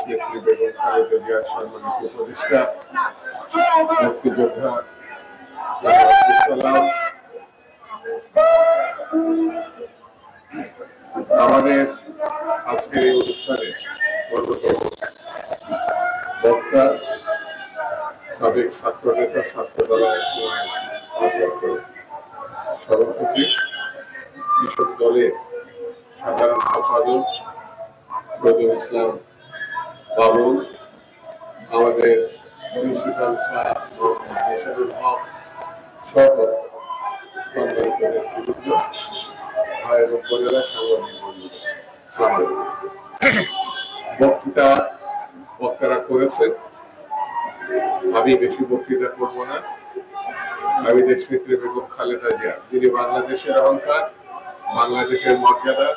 দেশনেত্রী বেগম খালেদা জিয়ার সম্মানিত উপদেষ্টা মুক্তিযোদ্ধা আমাদের আজকের এই অনুষ্ঠানে অন্যতম বক্তা সাবেক ছাত্র নেতা ছাত্র দলের সভাপতি কৃষক দলের সাধারণ সম্পাদক ফজল ইসলাম বাবুল, আমাদের প্রিন্সিপাল স্যার নিসারুল হক সহ সম্মানিত নেতৃবৃন্দ, ভাই এবং বোনেরা, সাংবাদিক বন্ধুরা, বক্তারা করেছেন। আমি বেশি বক্তৃতা করব না। আমি দেশনেত্রী বেগম খালেদা জিয়া, যিনি বাংলাদেশের অহংকার, বাংলাদেশের মর্যাদা,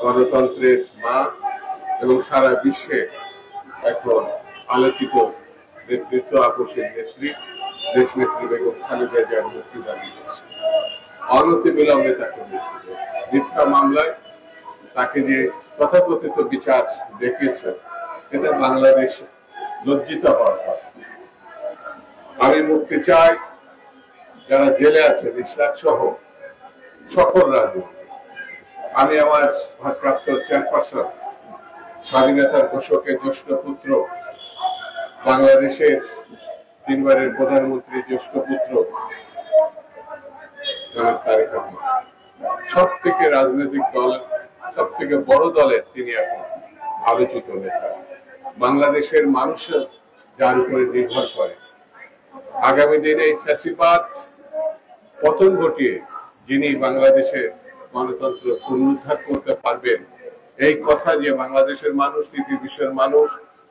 গণতন্ত্রের মা এবং সারা বিশ্বে এখন আলোচিত নেতৃত্ব, আপোষের নেত্রী দেশনেত্রী বেগম খালেদা জিয়ার মুক্তি দাবি করছে। অনতি বিলম্বে তাকে মুক্তি দেবে। মিথ্যা মামলায় তাকে যে তথাকথিত বিচার দেখিয়েছেন, এটা বাংলাদেশ লজ্জিত হওয়ার কথা। আমি মুক্তি চাই যারা জেলে আছেন, ইশরাক সহ সকল রাজনীতি। আমি আমার ভারপ্রাপ্ত চেয়ারপারসন, স্বাধীনতার ঘোষকের জ্যেষ্ঠ পুত্র, বাংলাদেশের 3 বারের প্রধানমন্ত্রীর জ্যেষ্ঠ পুত্র তারেক রহমান, সব থেকে রাজনৈতিক দল, সব থেকে বড় দলের তিনি এখন আলোচিত নেতা। বাংলাদেশের মানুষের যার উপরে নির্ভর করে। আগামী দিনে এই ফ্যাসিবাদ পতন ঘটিয়ে যিনি বাংলাদেশের গণতন্ত্র পুনরুদ্ধার করতে পারবেন, এই কথা যে বাংলাদেশের মানুষ, তৃতীয় বিশ্বের মানুষ,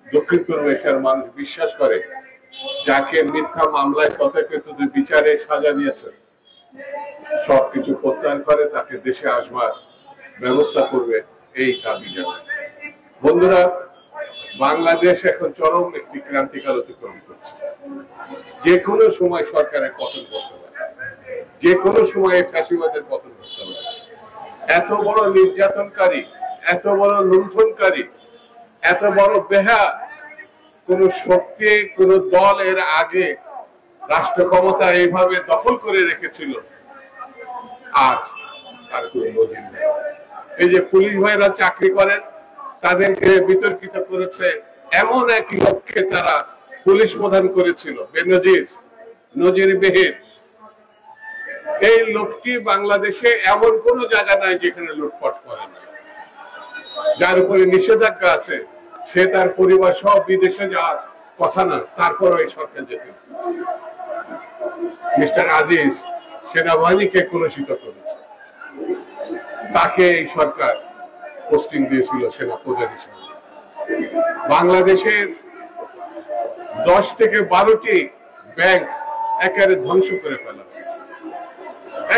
দক্ষিণ পূর্ব এশিয়ার মানুষ বিশ্বাস করে, যাকে মিথ্যা মামলায় তথাকথিত বিচারে সাজা দিয়েছে, সবকিছু প্রত্যাহার করে তাকে দেশে আসবার ব্যবস্থা করবে, এই দাবি জানায়। বন্ধুরা, বাংলাদেশ এখন চরম একটি ক্রান্তিকাল অতিক্রম করছে। যে কোনো সময় সরকারের পতন করতে পারে, যে কোনো সময় ফ্যাসিবাদের পতন করতে পারে। এত বড় নির্যাতনকারী, এত বড় লুণ্ঠনকারী, এত বড় বেহা কোন শক্তি, কোন দল এর আগে রাষ্ট্র ক্ষমতা এইভাবে দখল করে রেখেছিল আজ তার কোন নজির নেই। এই যে পুলিশ ভাইরা চাকরি করেন, তাদেরকে বিতর্কিত করেছে, এমন এক লোককে তারা পুলিশ প্রধান করেছিল, বেনজির, নজিরবিহীন। এই লোকটি বাংলাদেশে এমন কোন জায়গা নাই যেখানে লুটপাট করে না, যার উপরে নিষেধাজ্ঞা আছে, সে তার পরিবার সহ বিদেশে যাওয়ার কথা না, তারপর এই সরকার যেতে মিস্টার আজিজ সেনাবাহিনীকে কলুষিত করেছে, তাকে এই সরকার পোস্টিং দিয়েছিল সেনা প্রধান হিসেবে। বাংলাদেশের 10 থেকে 12টি ব্যাংক একেবারে ধ্বংস করে ফেলা হয়েছে,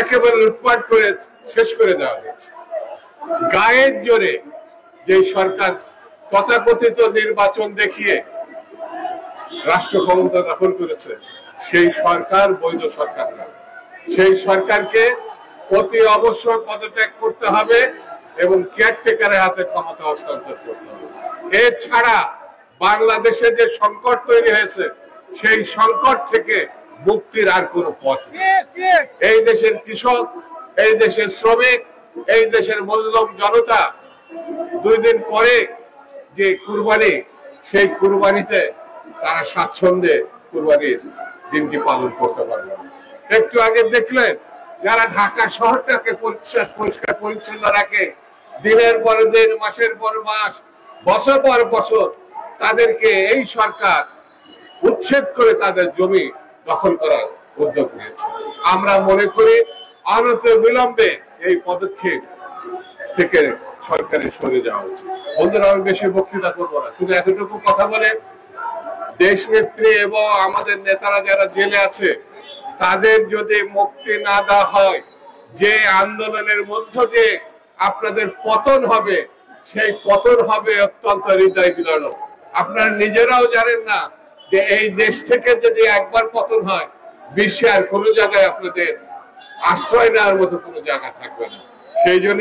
একেবারে লুটপাট করে শেষ করে দেওয়া হয়েছে। গায়ের জোরে যে সরকার তথাকথিত নির্বাচন দেখিয়ে রাষ্ট্র ক্ষমতা দখল করেছে, সেই সরকার বৈধ সরকার না। সেই সরকারকে অতি অবশ্যই পদত্যাগ করতে হবে এবং কেয়ারটেকারের হাতে ক্ষমতা হস্তান্তর করতে হবে। এছাড়া বাংলাদেশে যে সংকট তৈরি হয়েছে, সেই সংকট থেকে মুক্তির আর কোন পথ নেই। এই দেশের কৃষক, এই দেশের শ্রমিক, এই দেশের মজলুম জনতা 2 দিন পরে যে কুরবানি, সেই কুরবানিতে তারা স্বাচ্ছন্দ্যে কুরবানির দিনটি পালন করতে পারবে। একটু আগে দেখলেন, যারা ঢাকা শহরটাকে পরিষ্কার পরিচ্ছন্ন রাখে, দিনের পর দিন, মাসের পর মাস, বছর পর বছর, তাদেরকে এই সরকার উচ্ছেদ করে তাদের জমি দখল করার উদ্যোগ নিয়েছে। আমরা মনে করি অনতি বিলম্বে এই পদক্ষেপ থেকে সরকারের সরে যাওয়া উচিত। বন্ধুরা, আমি বেশি বক্তৃতা করবো না, শুধু এতটুকু কথা বলে, দেশনেত্রী এবং আমাদের নেতারা যারা জেলে আছে, তাদের যদি মুক্তি না দেওয়া হয়, যে আন্দোলনের মধ্য দিয়ে আপনাদের পতন হবে, সেই পতন হবে অত্যন্ত হৃদয় বিদারক। আপনারা নিজেরাও জানেন না যে এই দেশ থেকে যদি একবার পতন হয়, বিশ্বে আর কোনো জায়গায় আপনাদের আশ্রয় নেওয়ার মতো কোনো জায়গা থাকবে না। সেই জন্য